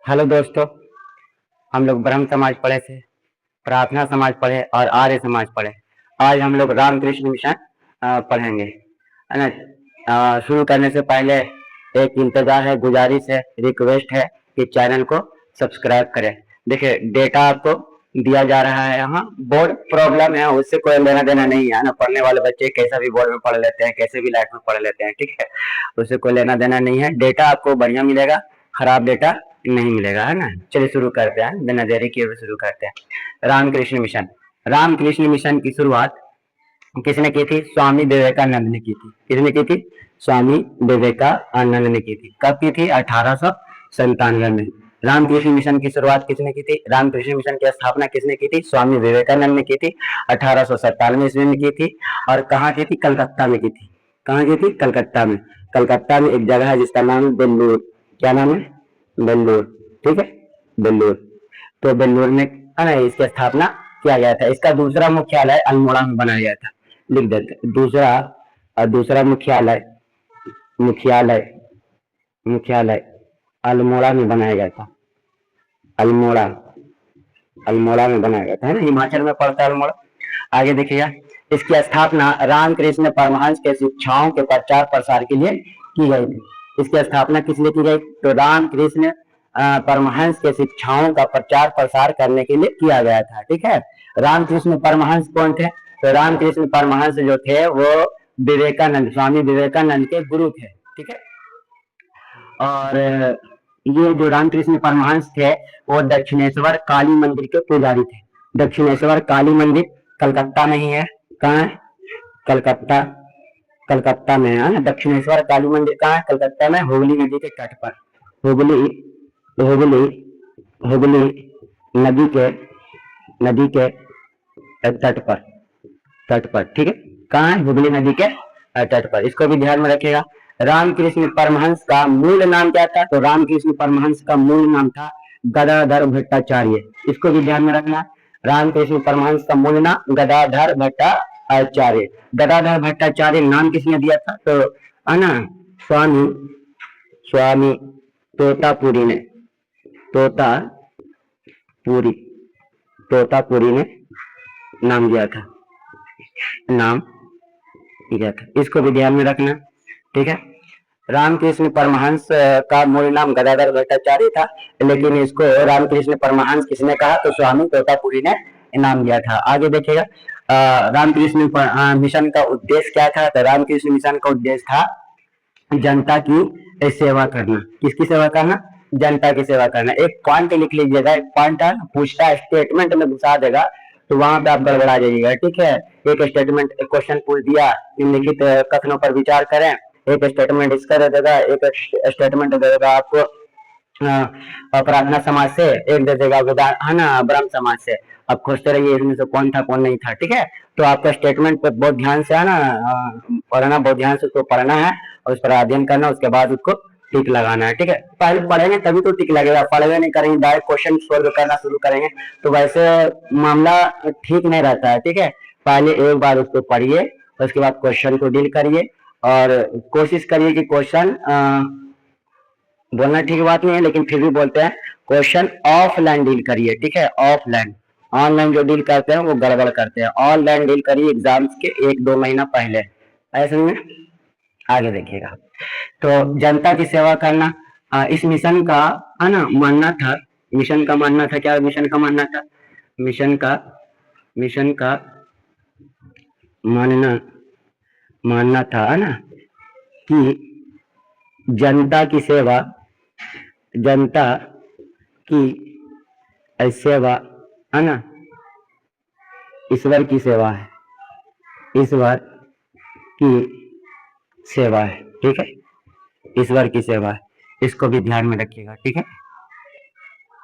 Hello दोस्तों। हम लोग ब्रह्म समाज पढ़े थे, प्रार्थना समाज पढ़े और आर्य समाज पढ़े। आज हम लोग रामकृष्ण मिशन पढ़ेंगे, है ना। शुरू करने से पहले एक इंतजार है, गुजारिश है, रिक्वेस्ट है कि चैनल को सब्सक्राइब करें। देखिए, डेटा आपको दिया जा रहा है, यहाँ बोर्ड प्रॉब्लम है, उससे कोई लेना देना नहीं है ना। पढ़ने वाले बच्चे कैसा भी बोर्ड में पढ़ लेते हैं, कैसे भी लाइफ में पढ़ लेते हैं, ठीक है। उससे कोई लेना देना नहीं है। डेटा आपको बढ़िया मिलेगा, खराब डेटा नहीं मिलेगा, है ना। चलिए शुरू करते हैं, बिना देरी किए हुए शुरू करते हैं। रामकृष्ण मिशन। रामकृष्ण मिशन की शुरुआत किसने की थी? स्वामी विवेकानंद ने की थी। किसने की थी? स्वामी विवेकानंद ने की थी। कब की थी? 1897 में। रामकृष्ण मिशन की शुरुआत किसने की थी? रामकृष्ण मिशन की स्थापना किसने की थी? स्वामी विवेकानंद ने की थी। 1897 ईस्वी में की थी। और कहाँ की थी? कलकत्ता में की थी। कहाँ की थी? कलकत्ता में। कलकत्ता में एक जगह है जिसका नाम बेल्लूर। क्या नाम है? बेल्लूर। ठीक है, बेल्लूर। तो बेल्लूर में, है ना, इसकी स्थापना किया गया था। इसका दूसरा मुख्यालय अल्मोड़ा में बनाया गया था। लिख देते दूसरा मुख्यालय मुख्यालय मुख्यालय अल्मोड़ा में बनाया गया था। अल्मोड़ा अल्मोड़ा में बनाया गया था, है ना, हिमाचल में पड़ता है अल्मोड़ा। आगे देखिएगा, इसकी स्थापना रामकृष्ण परमहंस के शिक्षाओं के प्रचार प्रसार के लिए की गई थी। इसकी स्थापना किस लिए की गई? तो रामकृष्ण परमहंस के शिक्षाओं का प्रचार प्रसार करने के लिए किया गया था। ठीक है। रामकृष्ण परमहंस कौन थे? तो रामकृष्ण परमहंस जो थे वो विवेकानंद, स्वामी विवेकानंद के गुरु थे। ठीक है। और ये जो रामकृष्ण परमहंस थे वो दक्षिणेश्वर काली मंदिर के पुजारी थे। दक्षिणेश्वर काली मंदिर कलकत्ता में ही है। कहाँ है? कलकत्ता। कलकत्ता में है। दक्षिणेश्वर काली मंदिर कहाँ है? कलकत्ता में, हुगली नदी के तट पर। हुगली हुगली हुगली नदी के तट पर। ठीक है। कहाँ है? हुगली नदी के तट पर। इसको भी ध्यान में रखिएगा। रामकृष्ण परमहंस का मूल नाम क्या था? तो रामकृष्ण परमहंस का मूल नाम था गदाधर भट्टाचार्य। इसको भी ध्यान में रखना। रामकृष्ण परमहंस का मूल नाम गदाधर भट्टाचार्य। गदाधर भट्टाचार्य नाम किसने दिया था? तो, है ना, स्वामी स्वामी तोतापुरी ने तोतापुरी तोतापुरी ने नाम दिया था। इसको भी ध्यान में रखना। ठीक है। रामकृष्ण परमहंस का मूल नाम गदाधर भट्टाचार्य था, लेकिन इसको रामकृष्ण परमहंस किसने कहा? तो स्वामी तोतापुरी ने नाम दिया था। आगे देखिएगा, रामकृष्ण मिशन का उद्देश्य क्या था? तो रामकृष्ण मिशन का उद्देश्य था जनता की सेवा करना। किसकी सेवा करना? जनता की सेवा करना। एक पॉइंट लिख लीजिएगा। एक पॉइंट पूछता है, स्टेटमेंट में घुसा देगा तो वहां पे आप गड़बड़ा जाइएगा। ठीक है। एक स्टेटमेंट, एक क्वेश्चन पूछ दिया, निम्नलिखित कथनों पर विचार करें। एक स्टेटमेंट इसका दे देगा, एक स्टेटमेंट दे देगा आपको प्रार्थना समाज से, एक दे देगा विधान, है ना, ब्रह्म समाज से। अब खोजते रहिए इसमें से कौन था कौन नहीं था। ठीक है। तो आपका स्टेटमेंट पे बहुत ध्यान से, है ना, पढ़ना, बहुत ध्यान से उसको पढ़ना है और उस पर अध्ययन करना, उसके बाद उसको टिक लगाना है। ठीक है। पहले पढ़ेंगे तभी तो टिक लगेगा, पढ़ेंगे नहीं करेंगे, डायरेक्ट क्वेश्चन सोल्व करना शुरू करेंगे तो वैसे मामला ठीक नहीं रहता है। ठीक है। पहले एक बार उसको पढ़िए, उसके बाद क्वेश्चन को डील करिए और कोशिश करिए कि क्वेश्चन, बोलना ठीक बात नहीं है लेकिन फिर भी बोलते हैं, क्वेश्चन ऑफलाइन डील करिए। ठीक है। ऑफलाइन। ऑनलाइन जो डील करते हैं वो गड़बड़ करते हैं। ऑनलाइन डील करिए एग्जाम्स के 1-2 महीना पहले। ऐसे में आगे देखिएगा, तो जनता की सेवा करना इस मिशन का, है ना, मानना था। मिशन का मानना था क्या? मिशन का मानना था मिशन का मिशन का मानना था, है ना, कि जनता की सेवा है ना, ईश्वर की सेवा है। ईश्वर की सेवा है। ठीक है। ईश्वर की सेवा है। इसको भी ध्यान में रखिएगा। ठीक है।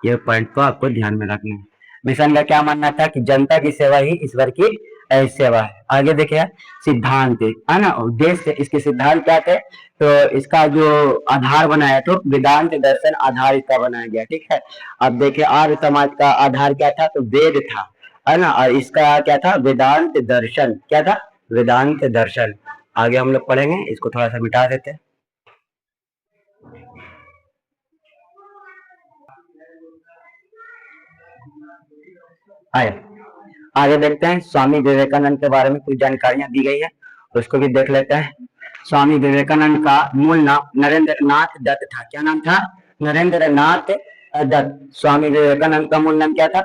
ये पॉइंट को आपको ध्यान में रखना है। मिशन का क्या मानना था? कि जनता की सेवा ही ईश्वर की सेवा है। आगे देखिए, सिद्धांत, है ना, उद्देश्य, इसके सिद्धांत क्या थे? तो इसका जो आधार बनाया तो वेदांत दर्शन आधार इसका बनाया गया। ठीक है। अब देखिए, आर्य समाज का आधार क्या था? तो वेद था, है ना, और इसका क्या था? वेदांत दर्शन। क्या था? वेदांत दर्शन। आगे हम लोग पढ़ेंगे, इसको थोड़ा सा मिटा देते हैं। आए। आगे देखते हैं स्वामी विवेकानंद के बारे में कुछ जानकारियां दी गई है, उसको भी देख लेते हैं। स्वामी विवेकानंद का मूल नाम नरेंद्र नाथ दत्त था। क्या नाम था? नरेंद्र नाथ दत्त। स्वामी विवेकानंद का मूल नाम क्या था?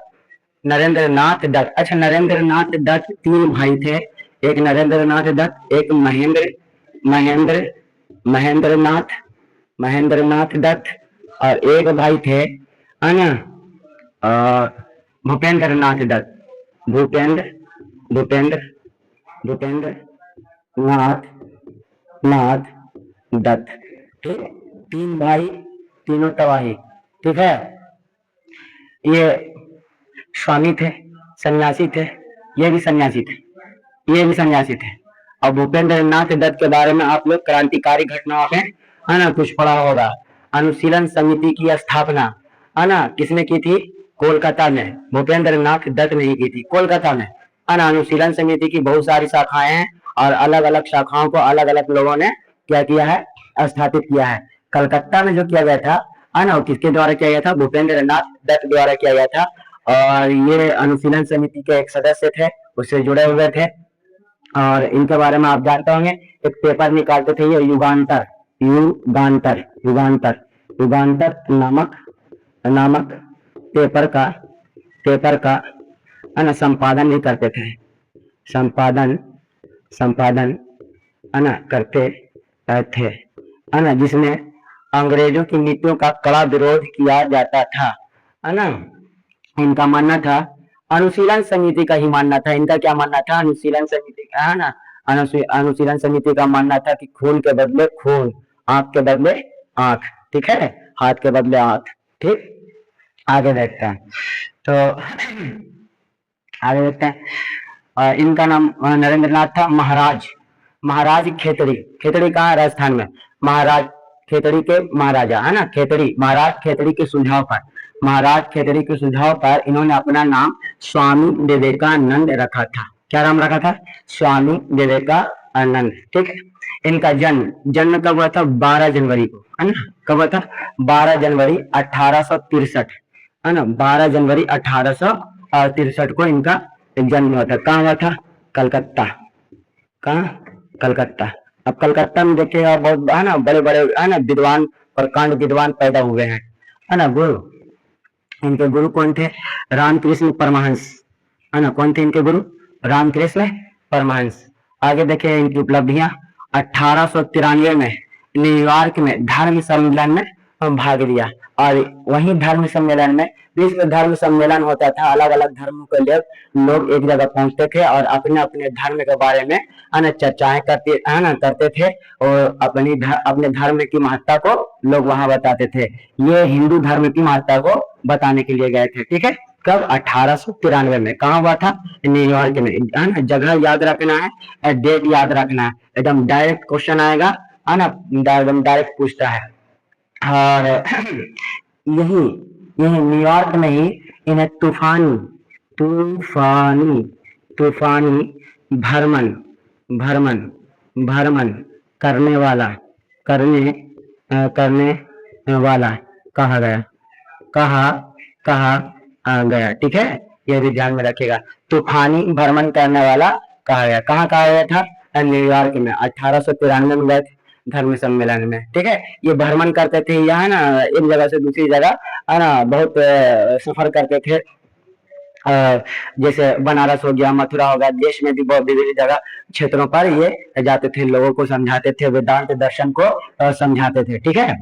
नरेंद्र नाथ दत्त। अच्छा, नरेंद्र नाथ दत्त तीन भाई थे। एक नरेंद्र नाथ दत्त, एक महेंद्र महेंद्र महेंद्र नाथ महेंद्र नाथ दत्त, और एक भाई थे है ना भूपेंद्र नाथ दत्त। भूपेंद्र भूपेंद्र भूपेंद्र नाथ नाथ दत्त। ठीक, तीन भाई, तीनों तबाही। ठीक है, ये स्वामी थे, सन्यासी थे, ये भी सन्यासी थे, ये भी सन्यासी थे। और भूपेंद्र नाथ दत्त के बारे में आप लोग क्रांतिकारी घटनाओं में है ना कुछ पढ़ा होगा। अनुशीलन समिति की स्थापना है ना किसने की थी? कोलकाता में। भूपेंद्र नाथ दत्त ने ही की थी, कोलकाता में। है ना, अनुशीलन समिति की बहुत सारी शाखाएं हैं और अलग अलग शाखाओं को अलग अलग लोगों ने क्या किया है? स्थापित किया है। कलकत्ता में जो किया गया था है ना, किसके द्वारा किया गया था? भूपेंद्र नाथ दत्त द्वारा किया गया था। और ये अनुशीलन समिति के एक सदस्य थे, उससे जुड़े हुए थे। और इनके बारे में आप जानते होंगे, एक पेपर निकालते थे ये युगांतर युगांतर युगांतर युगांतर नामक नामक पेपर का है ना संपादन भी करते थे। संपादन संपादन है ना करते थे, है ना, जिसमें अंग्रेजों की नीतियों का कड़ा विरोध किया जाता था। है ना, इनका मानना था, अनुशीलन समिति का ही मानना था। इनका क्या मानना था? अनुशीलन समिति का है ना, अनुशीलन समिति का मानना था कि खून के बदले खून, आंख के बदले आंख। ठीक है, हाथ के बदले हाथ। ठीक, आगे देखते हैं। तो आगे देखते हैं, इनका नाम नरेंद्र नाथ था। महाराज महाराज खेतड़ी। खेतड़ी कहाँ है? राजस्थान में। महाराज खेतड़ी के महाराजा है ना, खेतड़ी महाराज खेतड़ी के सुझाव पर, महाराज खेतड़ी के सुझाव पर इन्होंने अपना नाम स्वामी विवेकानंद रखा था। क्या नाम रखा था? स्वामी विवेकानंद। ठीक है, इनका जन्म जन्म कब हुआ था? 12 जनवरी को, है ना। कब हुआ था? 12 जनवरी 1863, है ना। 12 जनवरी 1863 को इनका जन्म हुआ था। कहाँ हुआ था? कलकत्ता। कहाँ? कलकत्ता। अब कलकत्ता में देखिएगा बहुत है ना बड़े बड़े है ना विद्वान और कांड विद्वान पैदा हुए हैं, है ना। गुरु, इनके गुरु कौन थे? रामकृष्ण परमहंस, है ना। कौन थे इनके गुरु? रामकृष्ण परमहंस। आगे देखिए इनकी उपलब्धियां। 1893 में न्यूयॉर्क में धर्म सम्मेलन में भाग लिया, और वही धर्म सम्मेलन में, विश्व धर्म सम्मेलन होता था, अलग अलग धर्मों के लोग एक जगह पहुंचते थे और अपने अपने धर्म के बारे में है ना चर्चाएं करते थे, और अपने धर्म की महत्ता को लोग वहां बताते थे। ये हिंदू धर्म की महत्ता को बताने के लिए गए थे। ठीक है, कब? 1893 में। कहाँ हुआ था? न्यूयॉर्क में, है ना। जगह याद रखना है, डेट याद रखना है, एकदम डायरेक्ट क्वेश्चन आएगा, है ना, एकदम डायरेक्ट पूछता है। और यही यही न्यूयॉर्क में ही इन्हें तूफानी तूफानी भ्रमण भ्रमण भ्रमण करने वाला कहा गया। ठीक है, ये भी ध्यान में रखिएगा। तूफानी भ्रमण करने वाला कहा गया। कहाँ कहा गया था? न्यूयॉर्क में। 1893 में गए थे धर्म सम्मेलन में। ठीक है, ये भ्रमण करते थे, यह है ना एक जगह से दूसरी जगह है ना बहुत सफर करते थे। जैसे बनारस हो गया, मथुरा हो गया, देश में भी बहुत विभिन्न जगह क्षेत्रों पर ये जाते थे, लोगों को समझाते थे, वेदांत दर्शन को समझाते थे। ठीक है,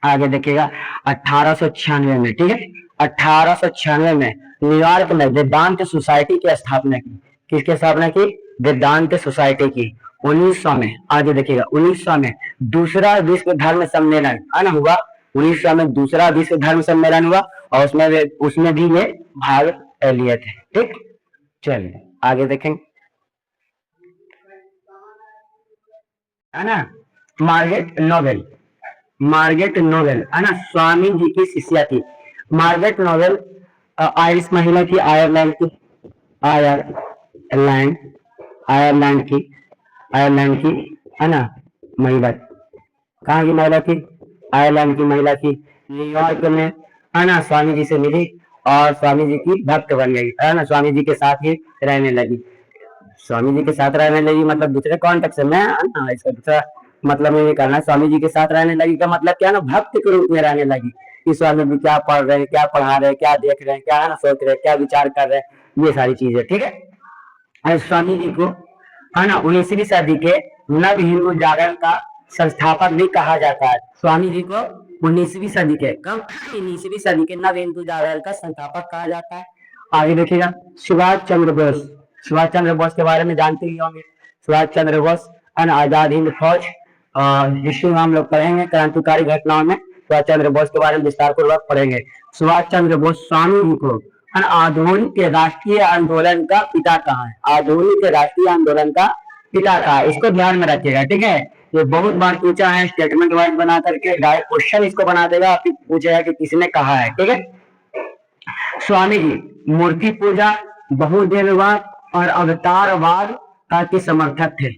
आगे देखिएगा 1896 में। ठीक है, 1896 में न्यूयॉर्क में वेदांत सोसाइटी की स्थापना की। किसकी स्थापना की? वेदांत सोसाइटी की। 1900 में, आगे देखिएगा, 1900 में दूसरा विश्व धर्म सम्मेलन है ना हुआ। 1900 में दूसरा विश्व धर्म सम्मेलन हुआ, और उसमें भी ये भाग लिए थे। ठीक, चलिए आगे देखेंगे, है ना। मार्गरेट नोबेल है ना, स्वामी जी की शिष्या थी। मार्गरेट नोबेल आयरिश महिला थी, आयरलैंड की आयरलैंड आयरलैंड की आयरलैंड की है ना महिला। कहाँ की महिला थी? आयरलैंड की महिला थी। न्यूयॉर्क में है ना स्वामी जी से मिली, और स्वामी जी की भक्त बन गई, है ना, स्वामी जी के साथ ही रहने लगी। स्वामी जी के साथ रहने लगी मतलब दूसरे कॉन्टेक्स्ट में, है ना, इसका दूसरा मतलब ये करना है। स्वामी जी के साथ रहने लगी का मतलब क्या है ना, भक्त के रूप में रहने लगी कि स्वामी जी क्या पढ़ रहे हैं, क्या पढ़ा रहे हैं, क्या देख रहे हैं, क्या है ना सोच रहे हैं, क्या विचार कर रहे हैं, ये सारी चीजें, ठीक है। और स्वामी जी को, है ना, 19वीं सदी के नव हिंदू जागरण का संस्थापक भी कहा जाता है। स्वामी जी को 19वीं सदी के, कब, 19वीं सदी के नव हिंदू जागरण का संस्थापक कहा जाता है। आगे देखिएगा, सुभाष चंद्र बोस। सुभाष चंद्र बोस के बारे में जानते ही होंगे। सुभाष चंद्र बोस अन आजाद हिंद फौज, हिस्ट्री में हम लोग पढ़ेंगे क्रांतिकारी घटनाओं में सुभाष चंद्र बोस के बारे में विस्तार पूर्वक पढ़ेंगे। सुभाष चंद्र बोस स्वामी जी को आधुनिक राष्ट्रीय आंदोलन का पिता कहा है। आधुनिक राष्ट्रीय आंदोलन का पिता कहा है, इसको ध्यान में रखिएगा, ठीक है। ये बहुत बार पूछा है, स्टेटमेंट वाइज बना करके डायरेक्ट क्वेश्चन इसको बना देगा, फिर पूछेगा कि किसने कहा है, ठीक है। स्वामी जी मूर्ति पूजा, बहुदेववाद और अवतारवाद के समर्थक थे।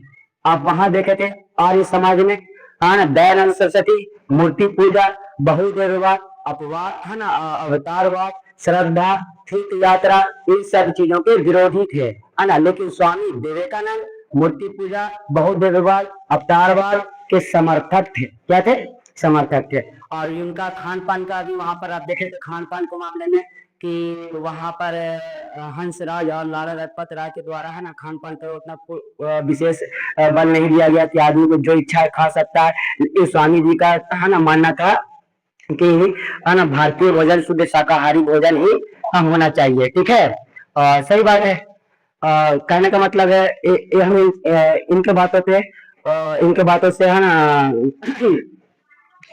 आप वहां देखे थे आर्य समाज में, है ना, दयानंद सरस्वती मूर्ति पूजा, बहुदेववाद, अपवाद, है ना, अवतारवाद, श्रद्धा, तीर्थ यात्रा, इन सब चीजों के विरोधी थे, है ना। लेकिन स्वामी विवेकानंद मूर्ति पूजा, बहुदेववाद, अवतारवाद के समर्थक थे। क्या थे? समर्थक थे। और उनका खान पान का भी वहां पर आप देखें तो खान पान के मामले में कि वहां पर हंसराज और लाला लाजपत राय के द्वारा, है ना, खान पान का उतना विशेष बल नहीं दिया गया कि आदमी को जो इच्छा है खा सकता है। इस स्वामी जी का, है ना, मानना था कि, है ना, भारतीय भोजन शुद्ध शाकाहारी भोजन ही होना चाहिए, ठीक है। सही बात है। कहने का मतलब है हम इनके बातों पे, इनके बातों से, है ना,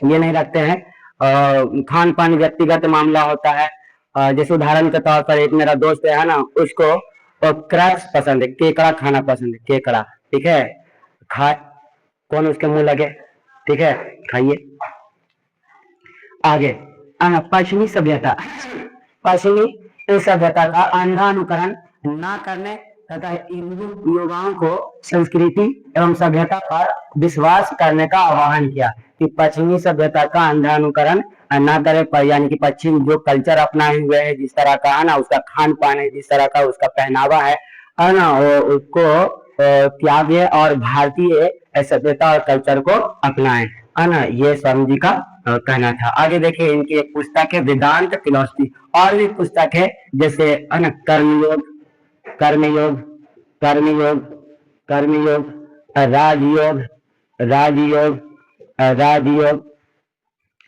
ये नहीं रखते हैं। खान पान व्यक्तिगत मामला होता है। जैसे उदाहरण के तौर पर एक मेरा दोस्त है ना, उसको क्रैक्स पसंद है, केकड़ा खाना पसंद है, केकड़ा, ठीक है। खा, कौन उसके मुंह लगे, ठीक है, खाइए। आगे, पश्चिमी सभ्यता। पश्चिमी सभ्यता का अंधा अनुकरण न करने तथा हिंदू युवाओं को संस्कृति एवं सभ्यता पर विश्वास करने का आह्वान किया कि पश्चिमी सभ्यता का अंधा अनुकरण न करे, पर यानी कि पश्चिम जो कल्चर अपनाए हुए है, जिस तरह का, है ना, उसका खान पान है, जिस तरह का उसका पहनावा है ना, वो उसको त्यागे और भारतीय सभ्यता और कल्चर को अपनाए, है ना, ये स्वामी जी का कहना था। आगे देखिए, इनकी एक पुस्तक है वेदांत फिलोसफी, और भी पुस्तक है जैसे, है ना, कर्मयोग, कर्मयोग, कर्मयोग, कर्मयोग, राजयोग, राजयोग, राजयोग,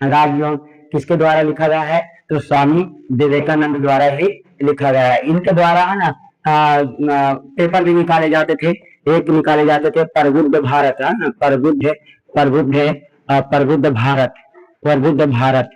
राजयोग किसके द्वारा लिखा गया है? तो स्वामी विवेकानंद द्वारा ही लिखा गया है। इनके द्वारा, है ना, पेपर भी निकाले जाते थे। एक निकाले जाते थे प्रबुद्ध भारत, है ना, प्रबुद्ध, प्रबुद्ध, प्रबुद्ध भारत, प्रबुद्ध भारत,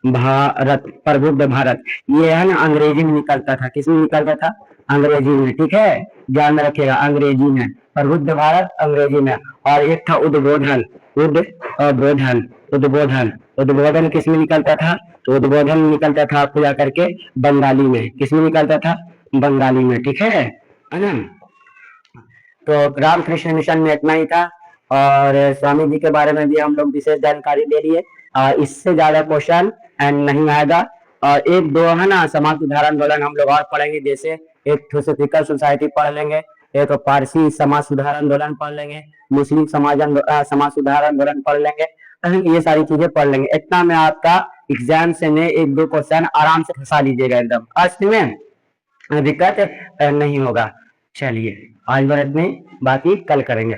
भारत, प्रबुद्ध भारत, ये है ना अंग्रेजी में निकलता था। किसमें निकलता था? अंग्रेजी में, ठीक है, ध्यान में रखिएगा, अंग्रेजी में, प्रबुद्ध भारत अंग्रेजी में। और एक था उद्बोधन, उद्बोधन, उद्बोधन, उद्बोधन किसमें निकलता था? तो उद्बोधन निकलता था आपको जाकर के बंगाली में। किसमें निकलता था? बंगाली में, ठीक है ना। तो रामकृष्ण मिशन में इतना ही था, और स्वामी जी के बारे में भी हम लोग विशेष जानकारी ले लिए। इससे ज्यादा क्वेश्चन नहीं आएगा। और एक दो, है ना, समाज सुधार आंदोलन हम लोग और पढ़ेंगे, जैसे एक थियोसॉफिकल सोसाइटी पढ़ लेंगे, एक पारसी समाज सुधार आंदोलन पढ़ लेंगे, मुस्लिम समाज सुधार आंदोलन पढ़ लेंगे, ये सारी चीजें पढ़ लेंगे। इतना में आपका एग्जाम से में एक दो क्वेश्चन आराम से फंसा लीजिएगा एकदम, अर्थ में दिक्कत नहीं होगा। चलिए आज बात में बाकी कल करेंगे।